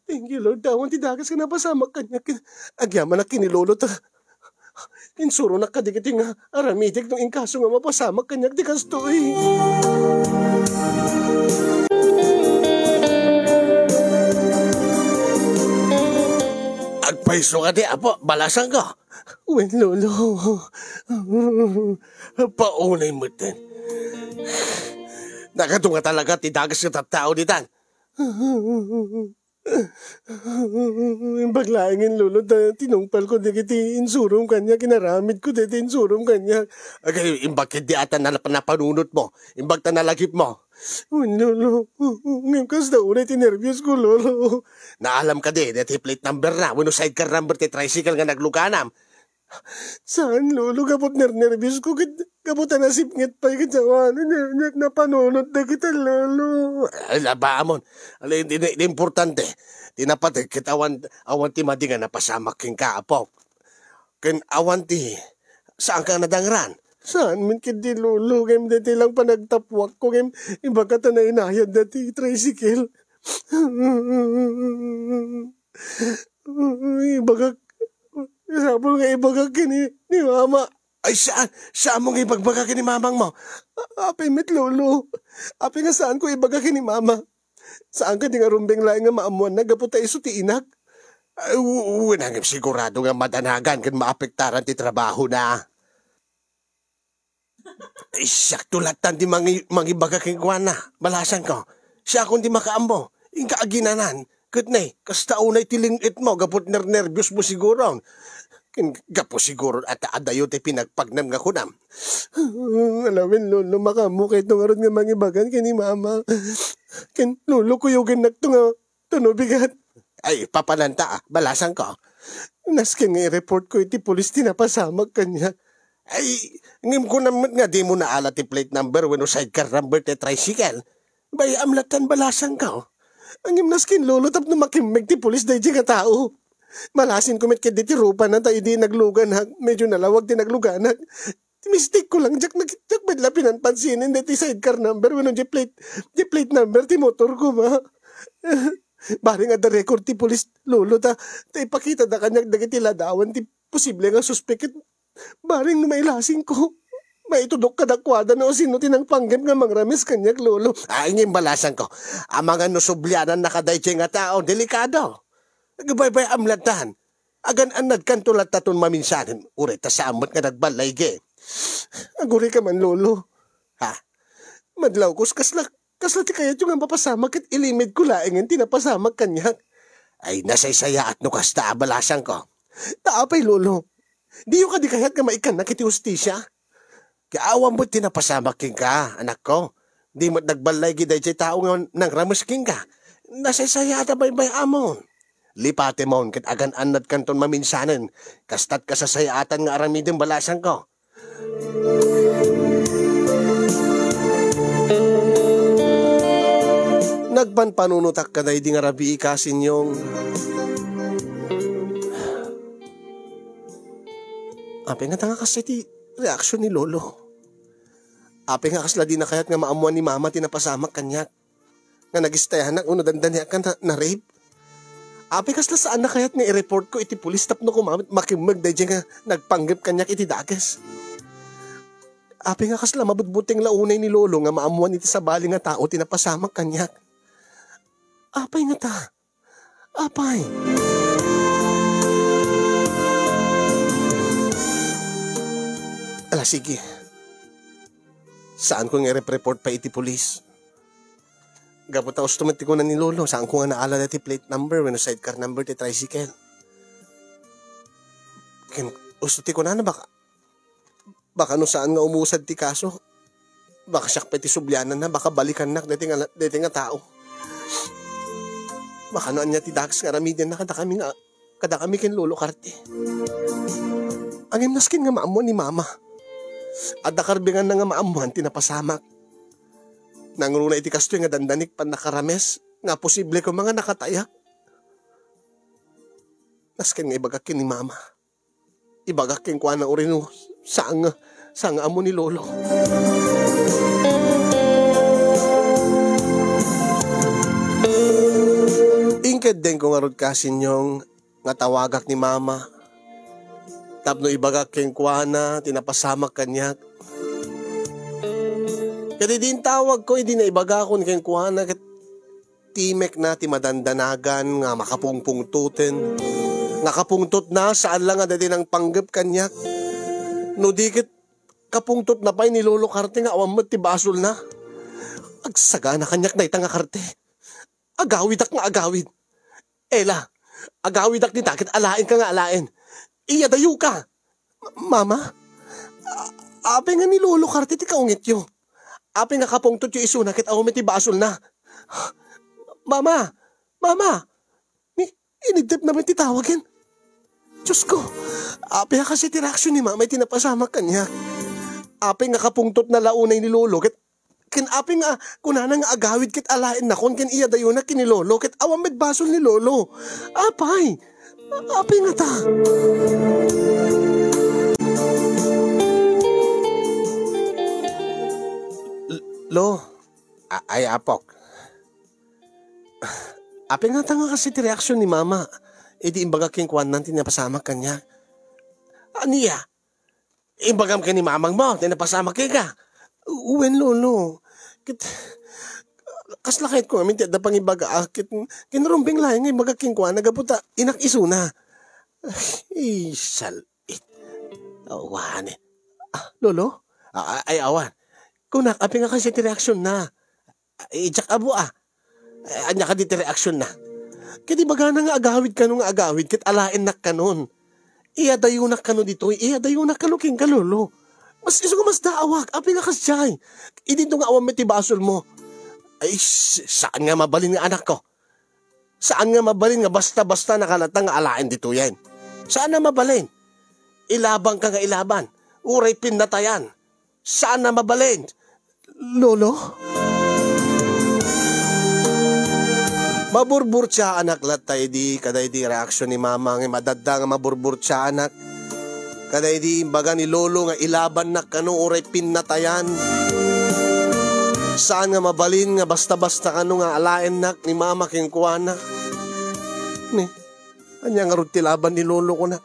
S1: Thank you Lord. Tawan ti dagas ka napasamak kanyak. Agyaman na kinilolo ta. Insuro na kadikiti nga aramitik nung inkaso nga mapasamak kanyak di kastoy. Agpaiso ka di apo, balasan ka. Uwen, lolo. Paunay mo din. Nakatunga talaga ti dagas ka tatao di tan. Baglaingin lolo, tinungpal ko di kiti insurum kanya, kinaramid ko di insurum kanya. Agay, imbag di ata napanunot mo, imbag ta nalagip mo. Uwen, lolo. Ngayon kas na unay tinervyos ko, lolo. Naalam ka di plate number na, wano sidecar number ti tricycle nga nagluganam. Saan, lolo? Kapot nervyos ko. Kapot na sipngit pa. Napanunod na kita, lolo. Labaamon. Di importante. Tinapat kita awan ti madingan na pasamak king kaapok. Ken awan ti saan ka nadangran? Saan min kidi, lolo? Kaya dati lang panagtapwak ko. Kaya iba ka ta na inayad dati tricycle. Iba sabol nga ibagakin ni mama. Ay saan? Saan mong ibagagakin ni mamang mo? Api mit lolo. Api nga saan ko ibagakin ni mama? Saan ka di nga rumbeng laing nga maamuan na gaputa iso ti inak? Nangip sigurado nga madanagan kan maapektaran ti trabaho na. Ay siyak tulatan di mangibagakin ko na. Balasan ko. Siya kung di makaambo. Inka aginanan. Kutnay, kasta unay tilingit mo, gapot nervyos mo siguro. Gapo siguro at adayo tayo pinagpagnam nga kunam. Alawin, lolo, makamukay itong aron nga mangibagan kini mama. Ken lolo ko yung ginagto nga tunubigat. Ay, papalanta balasan ko. Naskin nga i-report ko iti polis tinapasamag kanya. Ay, ngim ko naman nga di mo naala ti plate number when sidecar number ti tricycle. Bay, amlatan balasan ka. Ang imnaskin lolo tap na makimig ti pulis dahi nga tao. Malasin kumit kedi ti rupa na tayo di nagluganag. Medyo nalawag ti nagluganag. Mistake ko lang, jak badla pinanpansinin dahi ti sidecar number wano di plate number ti motor ko ma. Bari nga da record ti pulis lolo ta ipakita da kanyag dagiti ladawan ti posible nga suspect. Baring mailasing ko. Maitudok kadakwada na o sino tinang panggap nga mangramis kanyak lolo. Ay, nging balasan ko. Ang mga nusublyanan nakadayche nga tao, delikado. Gabay-bay amlatan. Agan anad kan tulat taton maminsanin. Uri, tasamot nga nagbalay ge. Aguri ka man lolo. Ha? Madlaw kus kasla ti kayat yung ang papasamak at ilimid ko laingin tinapasamak kanyak. Ay, nasaysaya at nukasta balasan ko. Taapay lolo. Di yung kadikayat nga maikan na kiti ustisya. Kaawan mo tinapasamak king ka, anak ko. Di mo't nagbalay giday jay tao nga nang ramos king ka. Nasaysaya ta bay amon. Lipate mon ket agan anad kanton maminsanen. Kastat ka sa sayatan nga aramidin balasan ko. Nagpanpanunutak ka na di nga rabi ikasin yung... Ape nga tanga kasi ti reaksyon ni lolo. Ape nga kasla di na kayat nga maamuan ni mama tinapasamak kanyak. Nga nagistayahan na uno dandaniya ka na rape. Ape kasla saan na kayat nga i-report ko iti pulis tapno ko makimag dahi nga nagpanggap kanyak iti dagas. Ape nga kasla mabutbuting launay ni lolo nga maamuan iti sabali nga tao tinapasamak kanyak. Apay nga ta. Apay. Ala sige. Saan ko nga report pa iti pulis? Gapot ako stumati ko na ni lolo. Saan ko nga naala na ti plate number when sidecar number ti tricycle? Usto ti ko na baka no saan nga umusad ti kaso. Baka siya pati subyanan na, baka balikan na, dati nga tao. Baka noon niya tidakas nga ramidyan na kada kami kin lolo karte. Ang imnaskin nga maamuan ni mama. At nakarbingan na nga maamuan tinapasamak. Nangruna iti kasto nga dandanik pan nakarames, nga posible ko mga nakatayak. Naskin nga ibagakin ni mama. Ibagakin ko na urino sa nga amo ni lolo. Ingked din ko nga rod kasin yung nga tawagak ni mama. Tapno ibagakin ko na tinapasamak kanyak. Kaya din tawag ko, hindi na ibagakon keng kuhana kat timek na ti madandanagan nga makapungpungtutin. Nga kapungtot na saan lang nga dati ng panggap kanyak. No dikit kapungtot na pa'y nilolo karte nga awamot ti basol na. Agsaga na kanyak na itang nga karte. Agawid ak nga agawid. Ela, agawid ak ni takit alain ka nga alain. Iyadayo ka. Mama, ape nga nilolo karte ti kaungit yo. Ape nga kapungtot yung isuna kit awamot ti basol na. Mama, inidip naman titawagin. Diyos ko, ape nga kasi tiraksyon ni mama tinapasama kanya. Ape nga kapungtot na launay ni lolo kit kin ape nga kunana nga agawid kit alain na kon kin iya dayo na kinilolo kit awam med basol ni lolo. Apay, ape nga ta. Lo, ay apok. Ape nga tanga kasi ti reaksyon ni mama. E di imbaga king kwan nanti napasama kanya. Aniya? Imbagam ka ni mamang mo, tinapasama ka. Uwen lolo. Kaslakit ko amin tiyada pang ibaga akit. Kinarumbing lahat nga imbaga king kwan nagaputa inak isuna. Ay, salit. Awan eh. Lolo? Ay awan. Kunak, ape nga kasi ti reaksyon na. Ijak abo anya ka di ti reaksyon na. Kaya di baga na nga agawid ka nung agawid kit alain nak ka nun. Iyadayo nak ka nun dito, iyadayo nak ka king kalolo. Mas iso mas daawak, api nga kasyay. Idito nga awam ti basol mo. Ay, saan nga mabalin nga anak ko? Saan nga mabalin nga basta-basta nakalatang nga alain dito yan? Saan na mabalin? Ilabang ka nga ilaban. Uray pinatayan. Saan na mabalin? Lolo? Maburbur siya anak latay di kaday di reaksyon ni mama nga madadda nga maburbur siya anak. Kaday di imbaga ni lolo nga ilaban na kano uray pinatayan. Saan nga mabalin nga basta-basta kano nga alain nak ni mama king kuwana. Ni, anya nga rod tilaban ni lolo ko na.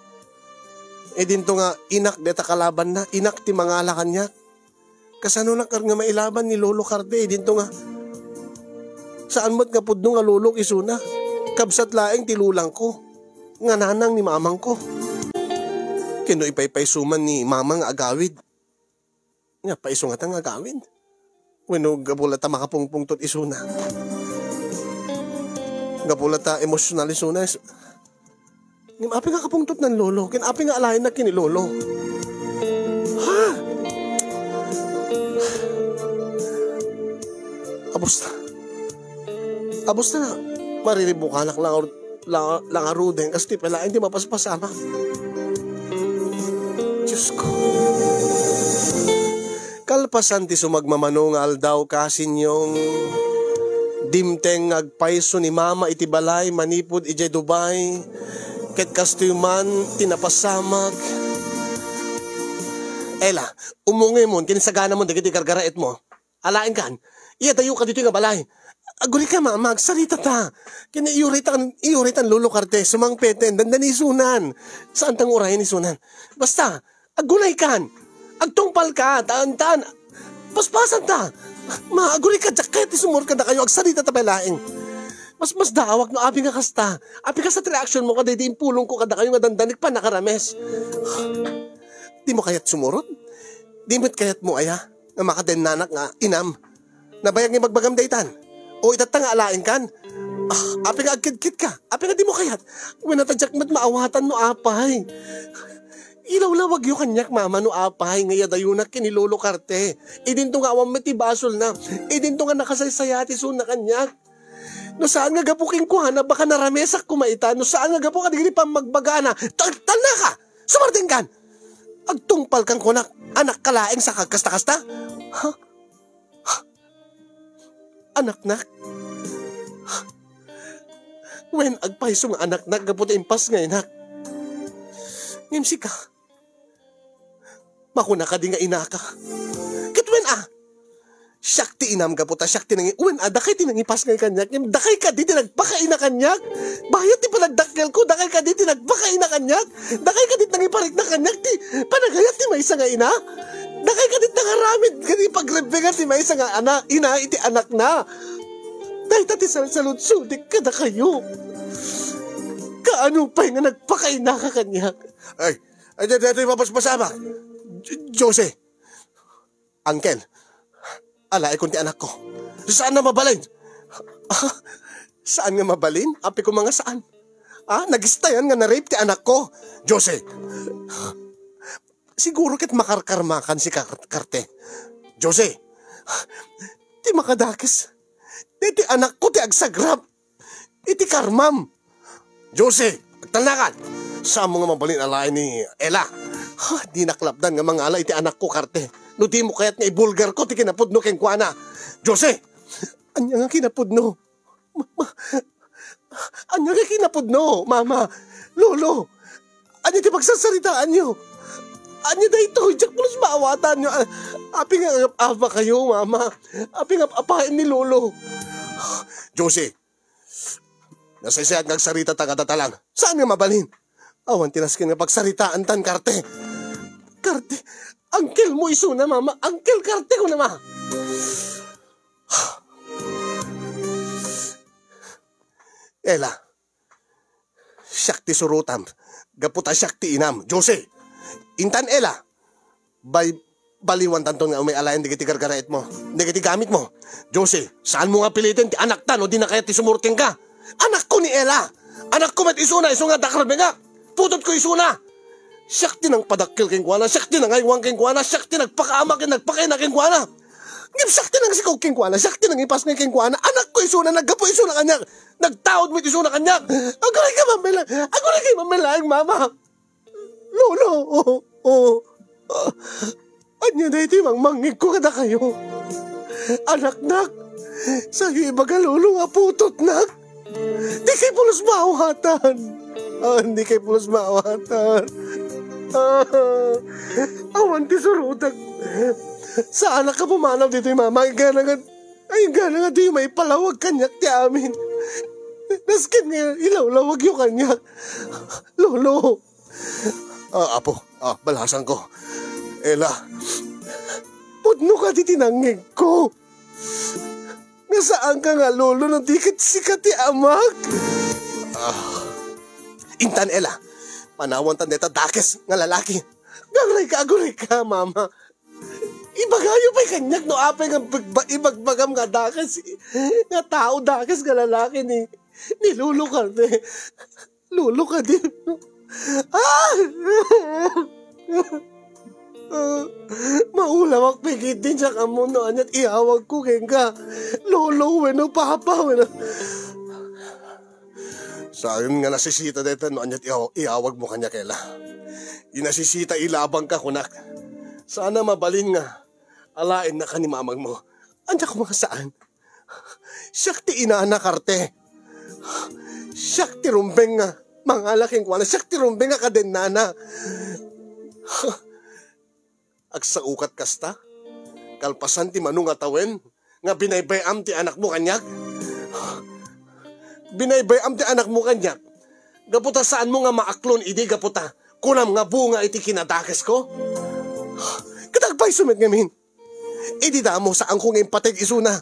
S1: E dinto nga inak deta kalaban na, inak ti mangala kanya. Kasano na kar nga mailaban ni lolo karde, dinto nga. Saan mo't nga pudno nga lolo isuna? Kabsat laeng tilulang ko. Nga nanang ni mamang ko. Kino ipaypay suman ni mamang agawid. Nga paiso nga tang agawid. Weno gapulata makapungpungtot isuna. Gapulata emosyonal isuna. Api nga kapungtot ng lolo. Api nga alayin na kinilolo. Ha? Abos na mariribukanak lang aruden kasi pala hindi mapaspasama. Diyos ko. Kalpasan ti sumagmamanungal daw kasin yung dimteng agpaiso ni mama iti balay manipod iti Dubai ket kastuman tinapasamag. Ela, umungi mo kinisagana mo dagiti gargaraet mo. Alain kan, iya tayo ka dito nga balay. Aguli ka mama, agsalita ta. Iuritan lolo karte, sumangpeten, dandani sunan. Saan tang urayan ni sunan? Basta, agulay kan. Agtungpal ka, taan. Paspasan ta. Aguli ka, jacket, sumur ka na kayo, agsalita ta palaing. Mas daawak no, abi nga kasta. Abi ka sa reaction mo, kada di impulong ko, kada kayo nga dandanik pa nakarames. Di mo kayat sumurot? Di mo't kayat mo aya, nga makadennanak nga, inam. Nabayag nga magbagam daytan. O itatang alain kan? Api nga agkit-kit ka. Api nga di mo kayat. Winatadyak mat maawatan no apay. Ilaw lawag yu kanyak mama no apay nga yadayunak kinilolo karte. Idin to nga awam metibasol na. Idin to nga nakasaysayati so na kanyak. No saan nga gapuking kuha na baka naramesak kumaita. No saan nga gapu ka digini pang magbagana. Tana ka! Sumarting kan! Agtungpal kang kunak. Anak kalaeng sa kagkasta-kasta? Ha? Anak-nak? Wen agpaiso nga anak-nak gaputa impas nga inak. Ngimsi ka. Makuna ka di nga inaka. Kitwen Syakti inam gaputa, syakti nang uwen dakay tinangipas nga kanyak. Dakay ka di tinagpakaina kanyak. Bayat ti panagdakkel ko, dakay ka di tinagpakaina kanyak. Dakay ka di nangiparik na kanyak ti panagayat ti maysa nga ina. Dakay ka di nangaramid kadi pagrebengan ti maysa nga ina iti anak na. Dahil tati salud-sudik kada kayo. Kaano pa nga nagpakaina ka kanyak? Ay, dito yung mapaspasama. Jose. Uncle. Alay kunti anak ko. Saan na mabalin? Saan nga mabalin? Api ko mga saan? Nagistayan nga na-rape ti anak ko. Jose. Siguro kit makarkarmakan si Karte. Jose. Ti makadakis. Iti anak ko ti agsagrap. Iti karmam. Jose. Agtanakan. Saan mo nga mabalin alay ni Ella? Di naklapdan nga mga alay iti anak ko Karte. No di mo kaya't nga ibulgar ko, ti kinapudno ken kuana. Jose! Anya nga kinapudno? Anya nga kinapudno, mama? Lolo! Anya ti pagsasaritaan nyo? Anya da ito, jak pulos maawatan nyo. Api nga apa kayo, mama. Api nga apain ni Lolo. Jose! Nasaysayan nga agsarita taga-tatalang. Saan nga mabalin? Awan tinaskin nga pagsaritaan tan Karte. Karte... Uncle mo iso na, mama. Uncle Karte ko na, ma. Ella. Syakti surutam. Gaputa syakti inam. Jose. Intan Ella. Baliwan tanton nga umay alayan di kiti gargaraet mo. Di kiti gamit mo. Jose, saan mo nga pilitin? Ti anak tan o di na kaya ti sumurting ka? Anak ko ni Ella. Anak ko met iso na. Iso nga dakarbe nga. Putot ko iso na. Syakti nang padakil keng kuana, syakti nang aywang keng kuana, syakti nagpakaama keng nagpakaina keng kuana. Ngim syakti nang sikaw keng kuana, syakti nang ipas keng kuana. Anak ko iso na, naggapo iso na kanyak. Nagtaod mo iso na kanyak. Aguray ka mamilang, mama. Lolo, anya na iti mangmangig ko kada kayo. Anak-nak, sa ibaga lolo nga putot nak. Di kay pulos maawatan. Hindi kay pulos maawatan. Awan ti surutag. Saan ka pumanaw dito yung mama? Ay gana nga di may palawag kanyak ti amin. Naskin nga ilaw-lawag yung kanyak. Lolo. Apo, balasan ko. Ella, pudno ka di tinangig ko. Nga saan ka nga lolo nang dikit sikat ti amak? Intan Ella. Panawan tan deta dakes nga lalaki. Aguray ka, mama. Ibagayo pa'y kanyak no apay nga ibagbagam nga dakes. Nga tao dakes nga lalaki ni Lolo Karte. Lolo ka din. Maulawak pigit din siya kamo no anyat iawag ko kenga. Lolo weno papa weno. Saan nga nasisita dito no anyat iawag mo kanya Ella. Inasisita ilabang ka kunak. Sana mabalin nga. Alain na ka ni mamang mo. Anya ko mga saan? Syakti inaana Karte. Syakti rumbeng nga. Mga laking kuwana. Syakti rumbeng nga kaden nana. Agsaukat kasta. Kalpasan ti manong atawen. Nga binaybayam ti anak mo kanyak. Binaybayam ti anak mo kanyak. Gaputa saan mo nga maaklon idi gaputa. Kunam nga bunga iti kinadakes ko. Katagpay sumit ngamin. Idi mo saan ko ngayon pateg isuna.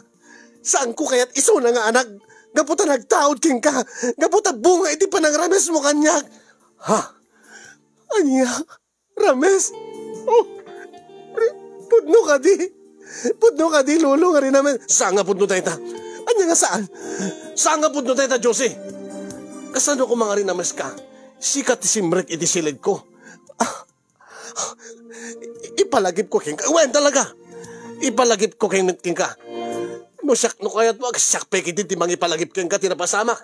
S1: Saan ko kaya't isuna nga anak. Gaputa nagtaod king ka. Gaputa bunga iti panangrames mo kanyak. Ha? Anya? Rames? Oh, pudno ka di. Pudno ka di, lolo nga rin namin. Saan nga pudno tayo ta? Anya nga saan? Saan nga pudno tayo ta, Jose? Kasano ko mga rin names ka? Sikat ti simrek iti silid ko. ipalagip ko king ka. Wen talaga. Ipalagip ko king ka. No siyak no kaya't wag siyak peki din timang ipalagip king ka tinapasamak.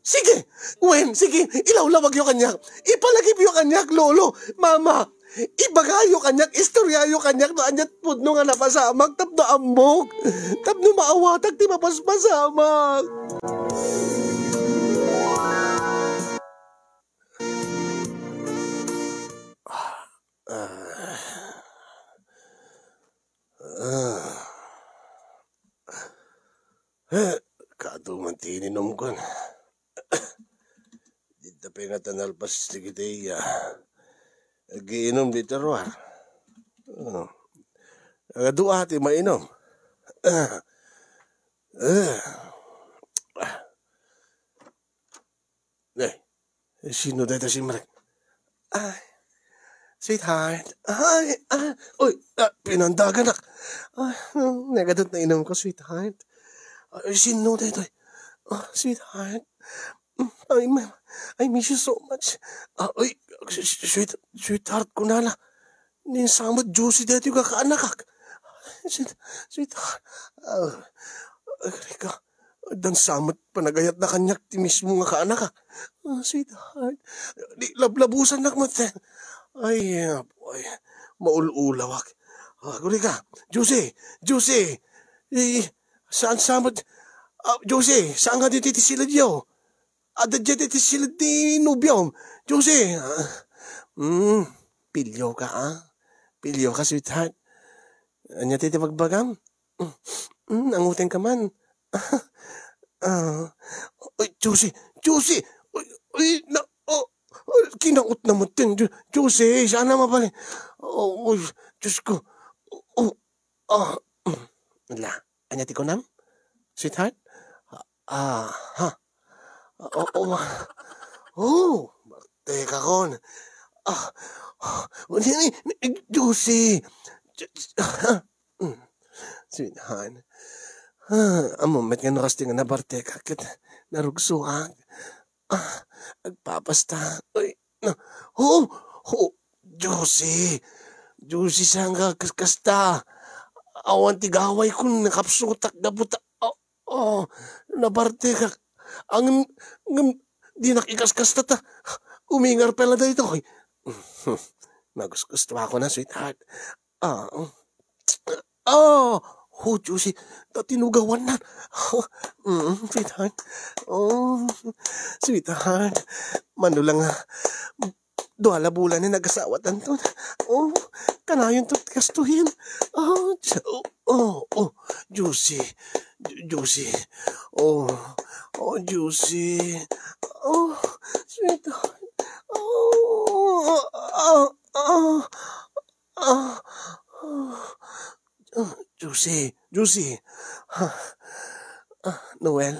S1: Sige, Wen, sige, ilawlawag yung kanyak. Ipalagip yung kanyak, lolo, mama. Ibagayo kanyak, istoryayo kanyak, no anyat pudno nga napasamak, tapno ambog. Tapno maawatag, ti mapaspasamak. Kaduman tininom ko na. Dito pa nga tanalpas si Gideya. Nagiinom dito ruwar. Dua ti mainom. Sino dito si Marek? Ay, sweetheart. Uy, pinandagan ak. Nagadot na inom ko, sweetheart. Sino dito? Sweetheart. I miss you so much. Uy, sweetheart ko nala. Ninsamot juicy dito yung kakaanak ak. Sweetheart. Rika, dan samot panagayat na kanyak ti mismo nga kaanak ak. Sweetheart. Lablabusan nak maten. Ay, boy. Maululaw ak. Rika, juicy. Saan samot? Juicy, saan nga dito silid yo? Ada dito silid ni nubyom. Juicy. Pilyo ka, Pilyo ka, sweetheart. Anya titi pagbagam? Angutin ka man. Juicy. Kinaut na mo din. Juicy, sana mapali. Diyos ko. Wala. Anya ti ko nam? Sweetheart? Teka kon. Juicy. Sweetheart. Ang moment nga nakasti nga nabarte kakit narugsuhan. Agpapasta. Juicy. Juicy saan ka kasta. Awan tigaway kun nakapsutak gabuta. Nabarte ka. Ang di nakikaskas ta. Umingar pala dito. Nagusgusto ako na, sweetheart. Juicy. Tinugawan na. Sweetheart. Sweetheart. Manulang duala bulan na nag-asawatan to. Kanayon to kastuhin. Juicy. Juicy. Juicy. Sweetheart. Juicy. Noel.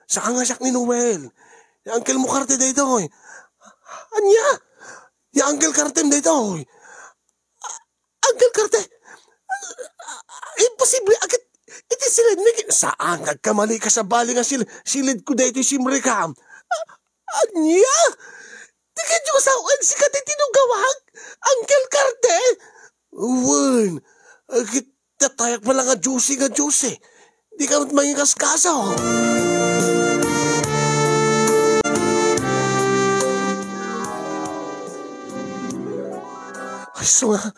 S1: Saan nga siyak ni Noel? Yung uncle mo karte dito. Anya? Yung uncle karte dito. Uncle karte? Imposible. Iti silid na. Saan nagkamali ka sa bali nga silid ko dito si Mrikam? Anya? Tika nyo sa si katitinugawag? Uncle karte? Uwan. Tatayak pala nga juicy. Di ka mangingas kaso. Ay, so nga,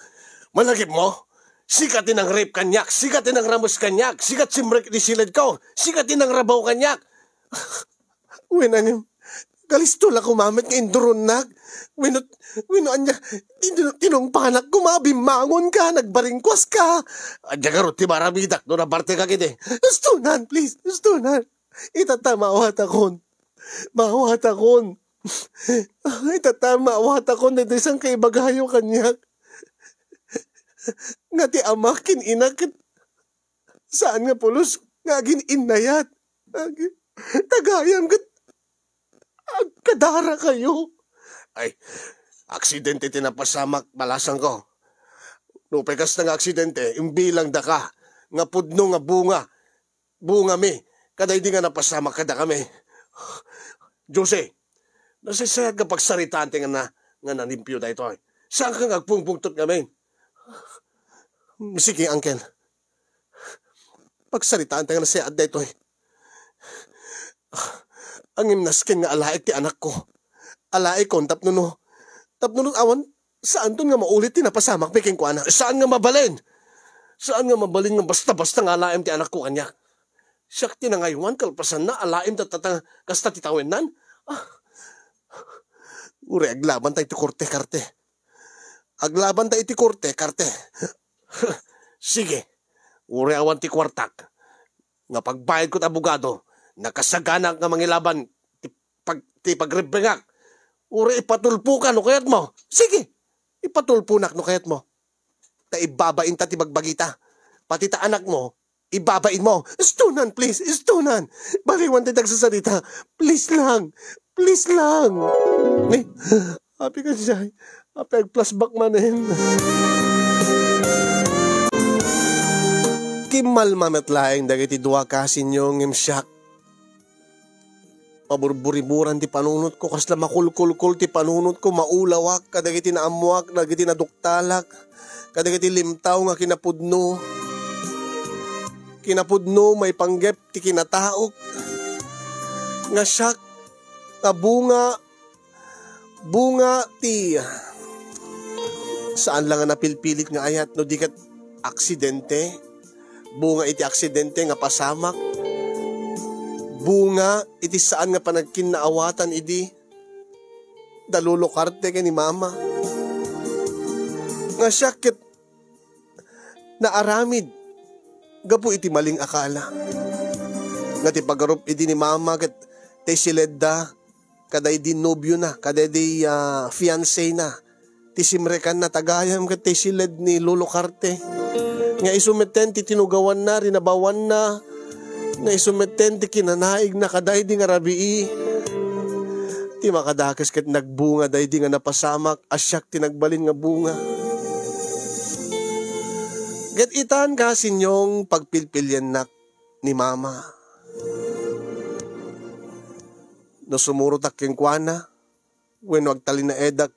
S1: malagip mo? Sikatin ang rape kanyak, sikatin ang ramos kanyak, sikat simrek di silid ko, sikatin ang rabaw kanyak. Winanim, kalistula kumamit nga induron nag. Anya, tinong panak kumabimangon ka, nagbaringkwas ka. Adya ka ron, timarabidak, doon na parte ka kiti. Ustunan, please, ustunan. Itatamawat akon. Mawat akon. Itatamawat akon na isang kaibagayo kanyak. Nga ti amakin inakit. Saan nga pulos, nga inayat. Tagayam kat. Kadara kayo. Ay, aksidente tinapasamak balasang ko. No, pekas na nga aksidente, imbilang da ka. Nga pudno nga bunga mi. Kaday di nga napasamak kada kami. Jose, nasasayag ka pagsaritaan nga nanimpyo da ito. Saan ka nga pungpungtot kami? Sige, Uncle. Pagsaritaan tayo na siya at dito ang imnaskin nga alaik ti anak ko. Alaik ko, tapnuno. Tapnuno awan, saan doon nga maulit ti napasamak piking ko anak? Saan nga mabalin? Saan nga mabalin nga basta-basta nga alaim ti anak ko kanya? Siyak ti na ngaywan, kalpasan na alaim tatatang kasta titawin nan? Uri, aglaban tayo ti korte, karte. Aglaban tayo ti korte, karte. Sige, uri awan ti kwartak. Nga pagbayad ko't abogado, nakasagana nga mangilaban ti pagrebengak. Uri, ipatulpo ka no kayat mo. Sige, ipatulpo nak no kayat mo. Ta ibabain ta ti bagbagita. Pati ta anak mo, ibabain mo. Istunan, please, istunan. Baliwan ti nagsasalita. Please lang. Please lang. Happy ka siya. Happy flashback manin. Kimal mametlaeng dagiti duwa kasin yung imsyak. Paburburiburan ti panunot ko. Kasla makulkulkul ti panunot ko. Maulawak. Kadagiti naamuak. Kadagiti naduktalak. Kadagiti limtaw nga kinapudno. Kinapudno may panggep ti kinataok. Nga syak. Bunga ti saan lang nga napilpilit nga ayat no di kat aksidente. Bunga iti aksidente nga pasamak. Bunga iti saan nga panagkinaawatan idi dalulokarte kay ni mama. Nga syakit na aramid gapu iti maling akala. Nga ti pagarup idi ni mama kat tay siledda kaday di nobyo na, kaday di fiancé na. Ti simrekan na tagayam kat tay siled ni Lolo Carte. Nga isumeten ti tinugawan na, rinabawan na. Nga isumeten ti kinanaig na kaday di nga rabii. Ti makadakas kat nagbunga day di nga napasamak, asyak ti nagbalin nga bunga. Kat itan kasin yung pagpilpilyan nak ni mama. No sumurot ak kengkwana, when wagtali na edak,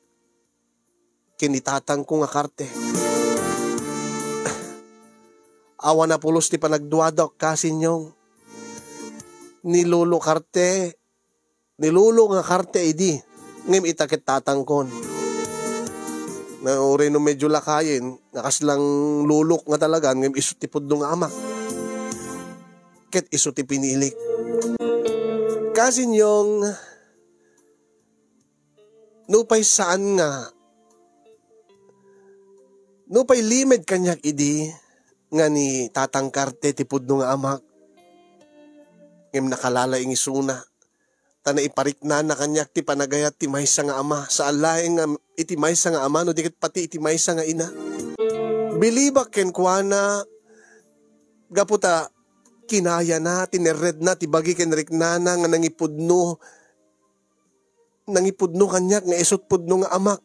S1: kinitatang ko nga karte. Awa na pulos ti panagduadok kasin yung ni Lolo Carte, ni Lolo nga karte idi, ngem itakit tatangkon. Na uri no medyo lakayin, nakaslang lulok nga talaga, ngem isutipod nung amak. Ket isuti pinilik. Kasin yung nupay saan nga nupay limed kanyak idi nga ni Tatang Carte ti pudno nga amak ngem nakalala ing isuna tana iparikna na kanyak ti panagayat ti maysa nga ama sa alaeng nga iti maysa nga ama no dikit pati iti maysa nga ina bilibak ken kuana gaputa kinaya na, tinered na, tibagi kenrikna na nga nangipudno kanyak nga isot pudno nga amak.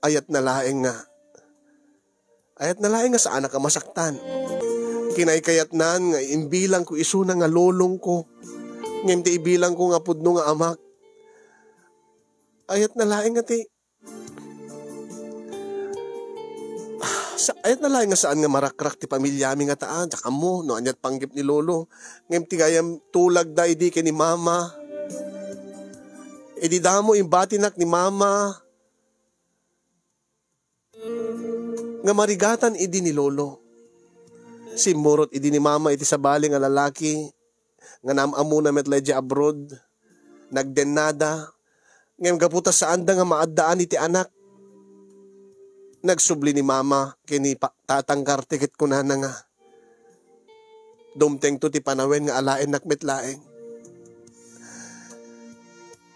S1: Ayat na laeng nga sa anak ka masaktan. Kinaykayat nan nga imbilang ko isuna nga lolong ko. Ngayon ti ibilang ko nga pudno nga amak. Ayat na laeng nga ti. Ayat na lang nga saan nga marakrak ti pamilyami nga taan, tsaka mo, no, anyat panggip ni Lolo. Ngayon tigayam tulag da, idi kay ni Mama. Idi damo imbatinak ni Mama. Nga marigatan idi ni Lolo. Simurot idi ni Mama, iti sabali nga lalaki, nga namamu na metledya abroad, nagdenada. Ngayon kaputa saan da nga maaddaan iti anak. Nagsubli ni Mama kini Tatang Carte ket kunana nga dumteng to ti panawen nga alaen nakmetlaeng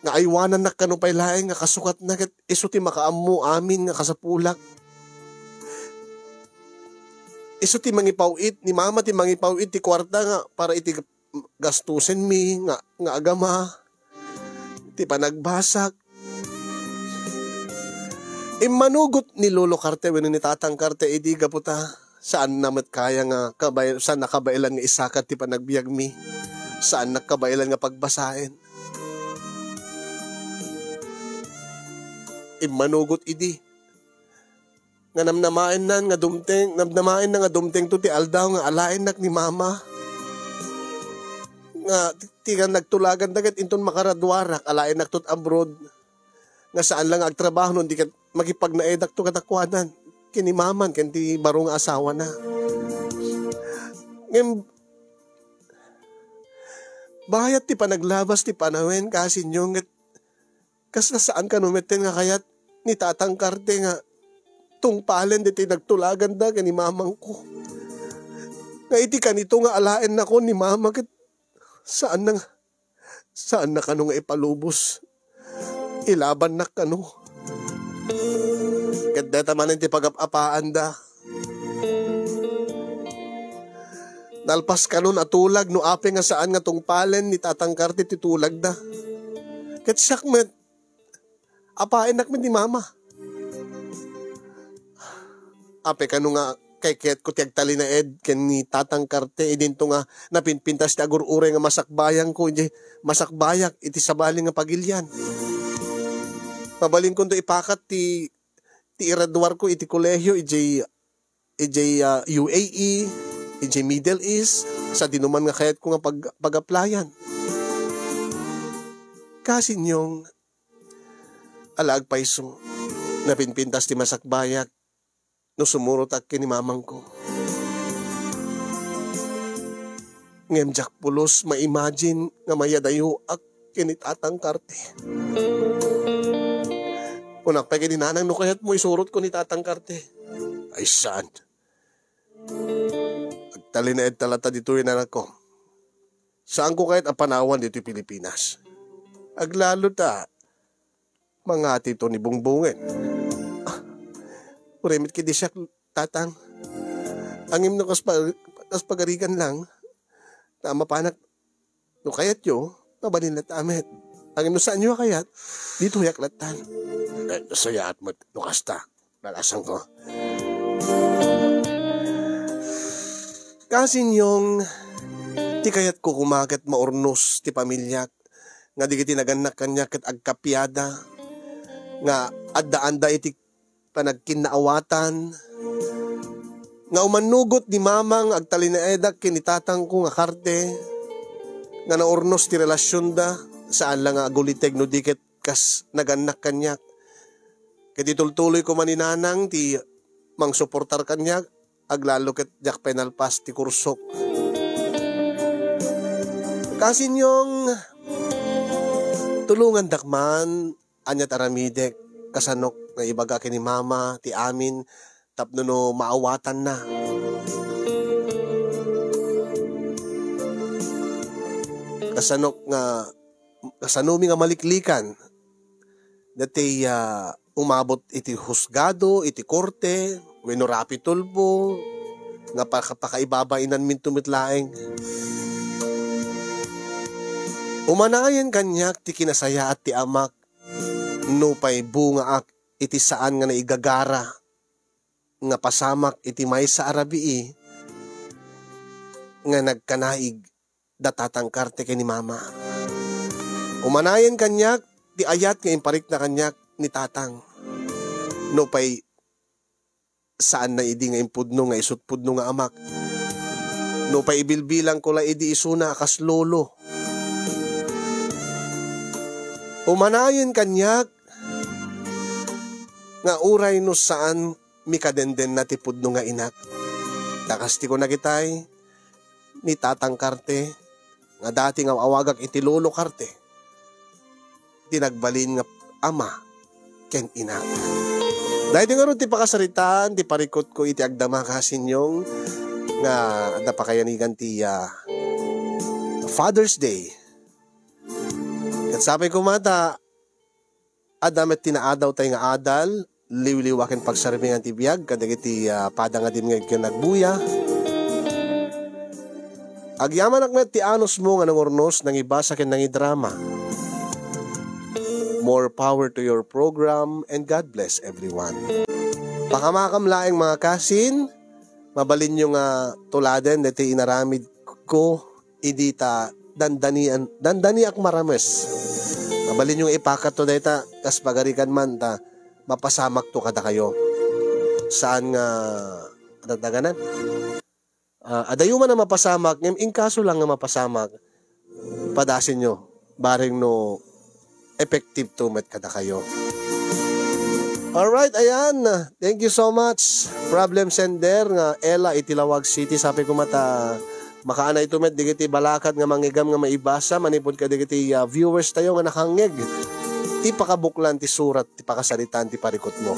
S1: nga aywanan nak kanupay laeng nga kasukat na ket isu ti makaammo amin nga kasapulak isu ti mangipawit ni Mama ti mangipawit ti kwarta nga para iti gastusen mi nga agama ti panagbasak. Manugot ni Lolo Carte wenno ni Tatang Carte idi gaputa saan namat kaya nga saan nakabailan nga isakat ti panagbiag mi saan nakabailan nga pagbasahin. Manugot idi Nga namnamain na nga dumteng to ti aldaw nga alain nak ni mama. Nga ti nga nagtulagan dagat inton makaradwarak alain nak tot abroad. Nga saan lang agtrabaho nun di ka makipagnaedak to katakwanan. Kinimaman ken ti barong asawa na. Ngem bayat ti panaglabas ti panawin kasi nyo nga kas saan ka numeten nga kayat ni tatang karte nga tungpalen di ti nagtulagan da ni mamang ko. Nga iti kanito nga alain na ko ni mama kat saan na kano nga ipalubos. Ilaban na kano. Kat deta man ti pag-apaan da. Nalpas kanon atulag no ape nga saan nga tungpalen ni tatang karte titulag da. Kat siyak met apain nakmen ni mama. Ape kano nga kay ket ko tiag tali na ed ken ni tatang karte idin to nga napinpintas ti agur-ure nga masakbayang ko iti masakbayak iti sabali nga pagilyan. Pabalin ko to ipakat ti iradwar ko iti kolehiyo iti UAE iti Middle East sa dinuman nga kayat ko nga pag-applyan. Kasi nyong alaag paiso napinpintas ti masakbayak no sumurot ak kini mamang ko. Ngem jak pulos ma-imagine nga mayadayo ak kini tatang karte. Kunak pa kini nanang no kayat mo isurot ko ni tatang karte. Ay saan? Agtali na ed talata dito yung anak ko. Saan ko kahit apanawan dito Pilipinas? Aglalo ta, mga tito ni bungbungen. Uremit kidi siya tatang. Angim no kas pagarigan lang. Tama panak. No kayat yo, mabalin na tamet. Angim no saan nyo kayat, dito yaklatan. Sayaat mo, no kasta. Nalasan ko. Kasi yung ti kayat ko kumagat maurnos ti pamilyak nga di kiti naganak kanya ket agkapyada nga adda-anda iti panagkinaawatan nga umanugot ni mamang agtalinaedak kinitatang ko nga karte nga naurnos ti relasyon da saan lang nga aguliteg no diket kas naganak kanya ket itultuloy ko maninanang ti mangsuportar kanya aglalo ket jak penalpas ti kursok. Kasi nyong tulungan dakman anyat aramidek kasanok nga ibaga kini mama ti amin tapno no maawatan na. Kasanumi nga maliklikan dati umabot iti husgado iti korte wenno rapi tulbo nga pakaibabayinan min tumitlaeng. Umanayan kanyak ti kinasaya at ti amak no pay bunga ak iti saan nga naigagara nga pasamak iti may sa arabii nga nagkanaig datatang karte kay ni mama. Umanayan kanyak ti ayat nga imparik na kanyak ni tatang no pay saan na idi nga impudno nga isutpudno nga amak no pay ibilbilang ko la idi isuna akas lolo. Umanayan kanyak nga uray no saan mikadenden na tipudno nga inak. Takasti ko na kitay ni tatang karte nga dati nga awagak iti lolo karte. Tinagbalin nga ama ken ina. Dahil nga ron ti pakasaritaan, ti parikot ko iti agdama kasinyong nga napakayanigan ti Father's Day. Kat sabi ko mata, adamet tinaadaw tayo nga adal, liwliwakin pagsarmingan ti biyag, kadag iti pada nga din nga nagbuya. Agyaman akmet ti anos mo nga nangurnos nang ibasa ken nang idrama. More power to your program and God bless everyone. Pakamakam mga kasin, mabalin nyo nga tuladen dati inaramid ko idita dandani ak marames. Mabalin nyo ipakat to data kas pagarikan man ta mapasamak to kada kayo. saan nga nataganan. Adayuman na mapasamak, in kaso lang nga mapasamak, padasin nyo, baring no effective tumet kada kayo. Alright, ayan. Thank you so much. Problem sender nga Ella Itilawag City. Sabi ko mata, makaanay tumet, digiti balakad nga mangigam nga maibasa, manipod ka digiti viewers tayo nga nakangeg. Ti pakabuklan, ti surat, ti pakasalitan, ti parikot mo.